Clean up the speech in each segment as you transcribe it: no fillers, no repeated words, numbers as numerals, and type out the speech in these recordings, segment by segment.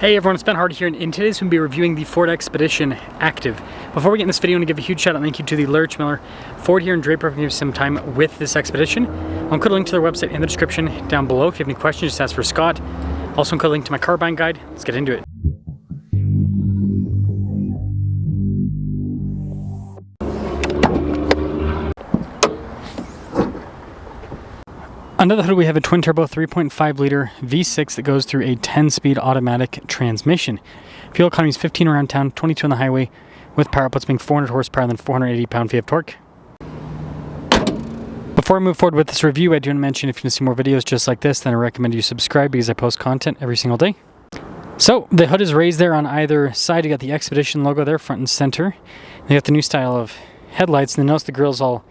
Hey everyone, it's Ben Hardy here, and in today's we'll be reviewing the Ford Expedition Activ. Before we get in this video, I want to give a huge shout out and thank you to the Lurch Miller Ford here in Draper for giving me some time with this Expedition. I'll include a link to their website in the description down below. If you have any questions, just ask for Scott. Also include a link to my car buying guide. Let's get into it. Under the hood we have a twin turbo 3.5 liter V6 that goes through a 10-speed automatic transmission. Fuel economy is 15 around town, 22 on the highway, with power outputs being 400 horsepower and then 480 pound-feet of torque. Before I move forward with this review, I do want to mention if you want to see more videos just like this, then I recommend you subscribe because I post content every single day. So the hood is raised there on either side. You got the Expedition logo there, front and center. You got the new style of headlights, and then notice the grille's all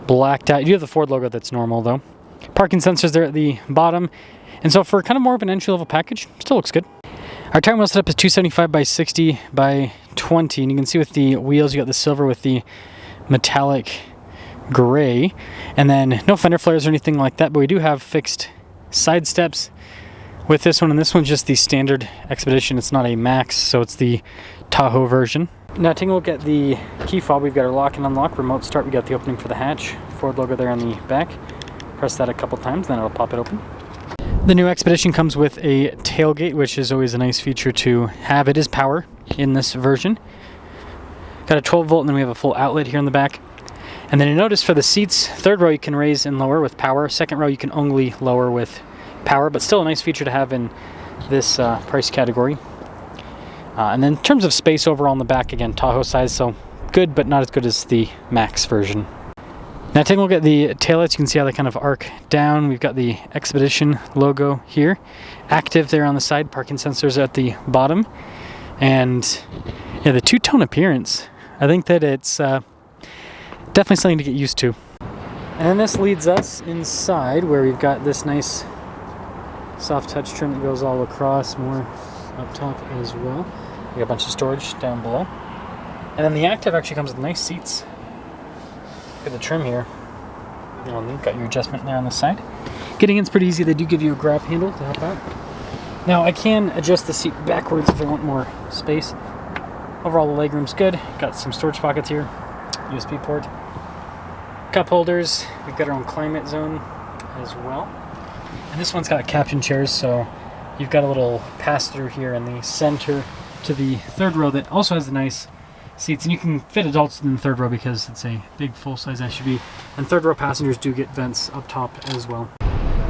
blacked out. You do have the Ford logo that's normal though. Parking sensors there at the bottom, and so for kind of more of an entry-level package, still looks good. Our tire wheel setup is 275 by 60 by 20, and you can see with the wheels you got the silver with the metallic gray, and then no fender flares or anything like that, but we do have fixed side steps with this one, and this one's just the standard Expedition. It's not a Max, so it's the Tahoe version. Now taking a look at the key fob, we've got our lock and unlock, remote start, we got the opening for the hatch, Ford logo there on the back. Press that a couple times, then it'll pop it open. The new Expedition comes with a tailgate, which is always a nice feature to have. It is power in this version. Got a 12 volt, and then we have a full outlet here in the back. And then you notice for the seats, third row you can raise and lower with power. Second row you can only lower with power, but still a nice feature to have in this price category. And then in terms of space overall in the back, again, Tahoe size, so good, but not as good as the Max version. Now taking a look at the taillights, you can see how they kind of arc down. We've got the Expedition logo here. Active there on the side, parking sensors at the bottom. And yeah, the two-tone appearance, I think that it's definitely something to get used to. And then this leads us inside where we've got this nice soft touch trim that goes all across, more up top as well. We got a bunch of storage down below. And then the Activ actually comes with nice seats. Look at the trim here. You've got your adjustment there on the side. Getting in's pretty easy. They do give you a grab handle to help out. Now I can adjust the seat backwards if I want more space. Overall the legroom's good. Got some storage pockets here. USB port. Cup holders. We've got our own climate zone as well. And this one's got caption chairs, so you've got a little pass-through here in the center to the third row that also has the nice seats, and you can fit adults in the third row because it's a big full-size SUV, and third row passengers do get vents up top as well.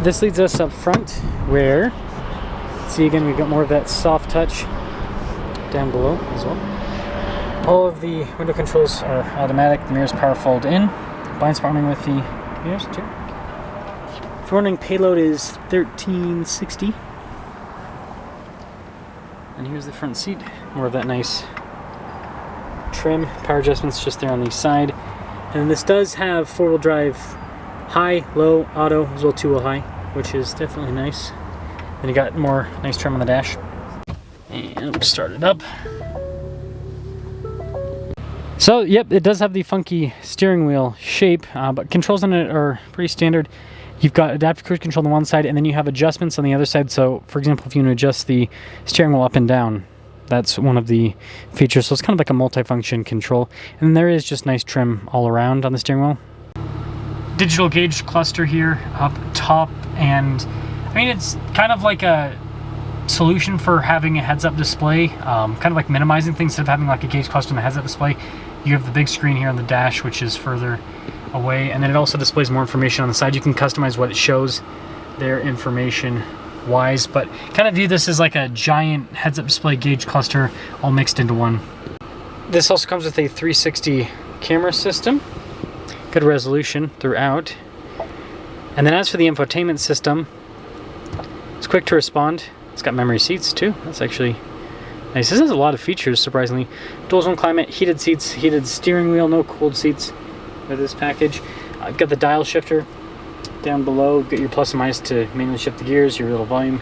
This leads us up front where, see again, we've got more of that soft touch down below as well. All of the window controls are automatic. The mirrors power fold in. Blind spot warning with the mirrors too. If you're wondering, payload is 1360. And here's the front seat. More of that nice trim, power adjustments just there on the side, and this does have four-wheel drive, high, low, auto, as well two-wheel high, which is definitely nice. Then you got more nice trim on the dash, and we'll start it up. So yep, it does have the funky steering wheel shape, but controls on it are pretty standard. You've got adaptive cruise control on the one side, and then you have adjustments on the other side. So for example, if you want to adjust the steering wheel up and down, that's one of the features. So it's kind of like a multifunction control. And then there is just nice trim all around on the steering wheel. Digital gauge cluster here up top. And I mean, it's kind of like a solution for having a heads-up display, kind of like minimizing things. Instead of having like a gauge cluster and a heads-up display, you have the big screen here on the dash, which is further away. And then it also displays more information on the side. You can customize what it shows there information wise, but kind of view this as like a giant heads-up display gauge cluster all mixed into one. This also comes with a 360 camera system, good resolution throughout. And then as for the infotainment system, it's quick to respond. It's got memory seats too. That's actually nice. This has a lot of features, surprisingly. Dual zone climate, heated seats, heated steering wheel, no cooled seats with this package. I've got the dial shifter down below. You've got your plus and minus to manually shift the gears, your little volume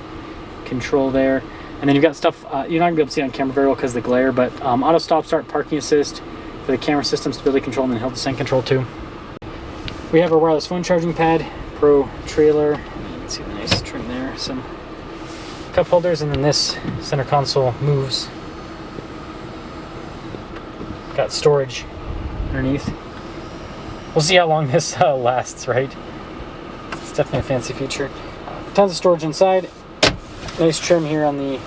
control there. And then you've got stuff, you're not going to be able to see on camera very well because of the glare, but auto stop start, parking assist for the camera system, stability control, and then hill descent control too. We have our wireless phone charging pad, Pro trailer. You can see the nice trim there, some cup holders, and then this center console moves. Got storage underneath. We'll see how long this lasts, right? It's definitely a fancy feature. Tons of storage inside. Nice trim here on the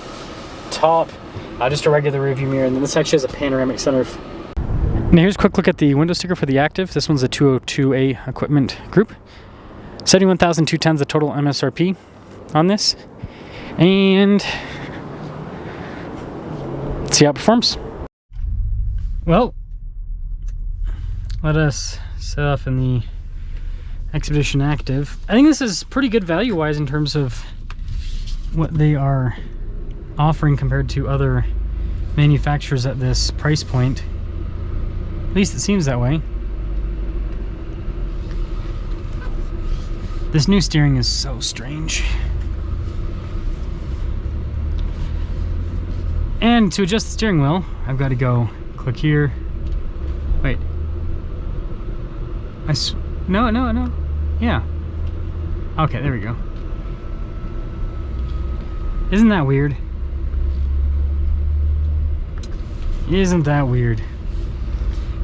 top. Just a regular rearview mirror, and then this actually has a panoramic sunroof. Now here's a quick look at the window sticker for the Activ. This one's a 202A equipment group. 71,210 is the total MSRP on this. And let's see how it performs. Well, let us set off in the Expedition Activ. I think this is pretty good value-wise in terms of what they are offering compared to other manufacturers at this price point. At least it seems that way. This new steering is so strange. And to adjust the steering wheel, I've got to go click here. Wait. No. Yeah. Okay, there we go. Isn't that weird? Isn't that weird?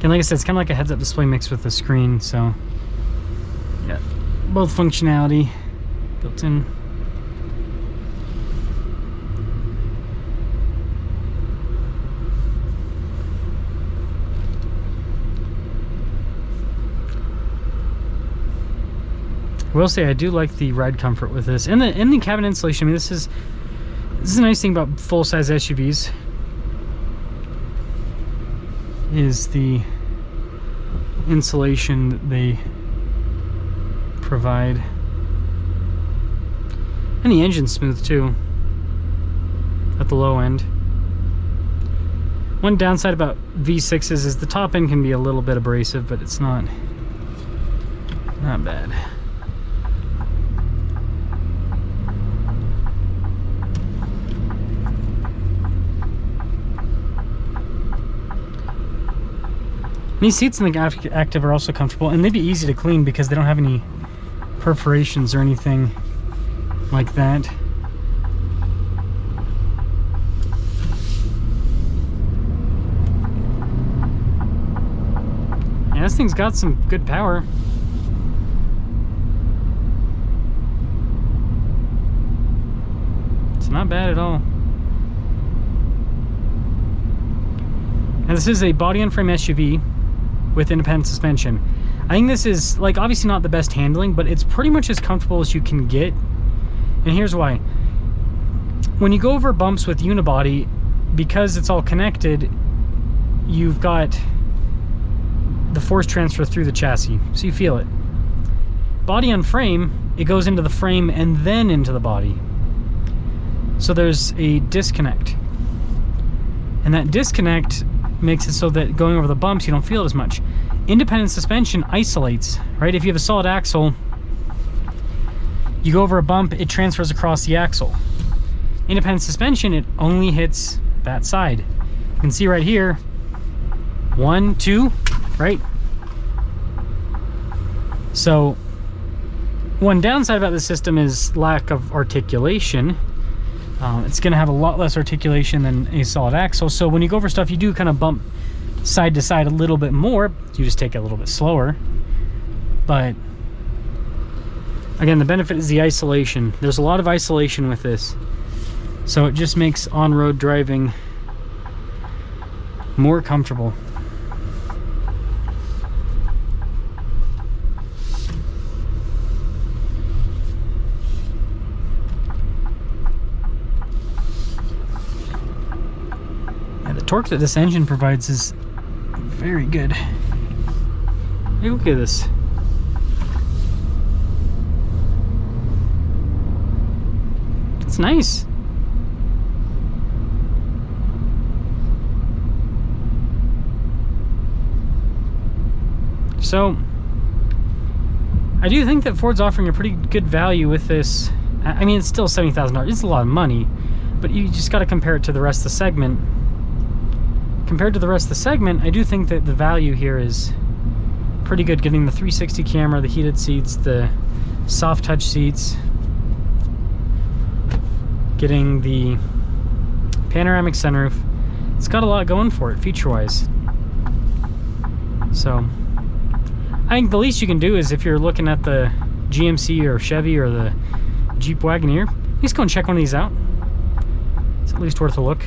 And like I said, it's kind of like a heads-up display mixed with the screen, so yeah, both functionality built in. I will say I do like the ride comfort with this, and the cabin insulation. I mean, this is a nice thing about full-size SUVs, is the insulation that they provide. And the engine's smooth too at the low end. One downside about V6s is the top end can be a little bit abrasive, but it's not bad. These seats in the Activ are also comfortable, and they'd be easy to clean because they don't have any perforations or anything like that. Yeah, this thing's got some good power. It's not bad at all. And this is a body-on-frame SUV with independent suspension. I think this is, like, obviously not the best handling, but it's pretty much as comfortable as you can get. And here's why. When you go over bumps with unibody, because it's all connected, you've got the force transfer through the chassis, so you feel it. Body on frame, it goes into the frame and then into the body. So there's a disconnect. And that disconnect makes it so that going over the bumps, you don't feel it as much. Independent suspension isolates, right? If you have a solid axle, you go over a bump, it transfers across the axle. Independent suspension, it only hits that side. You can see right here, 1, 2, right? So one downside about this system is lack of articulation. It's going to have a lot less articulation than a solid axle, so when you go over stuff, you do kind of bump side to side a little bit more. You just take it a little bit slower. But again, the benefit is the isolation. There's a lot of isolation with this, so it just makes on-road driving more comfortable. The torque that this engine provides is very good. Hey, look at this. It's nice. So I do think that Ford's offering a pretty good value with this. I mean, it's still $70,000. It's a lot of money, but you just got to compare it to the rest of the segment. Compared to the rest of the segment, I do think that the value here is pretty good, getting the 360 camera, the heated seats, the soft touch seats, getting the panoramic sunroof. It's got a lot going for it feature-wise. So I think the least you can do is, if you're looking at the GMC or Chevy or the Jeep Wagoneer, at least go and check one of these out. It's at least worth a look.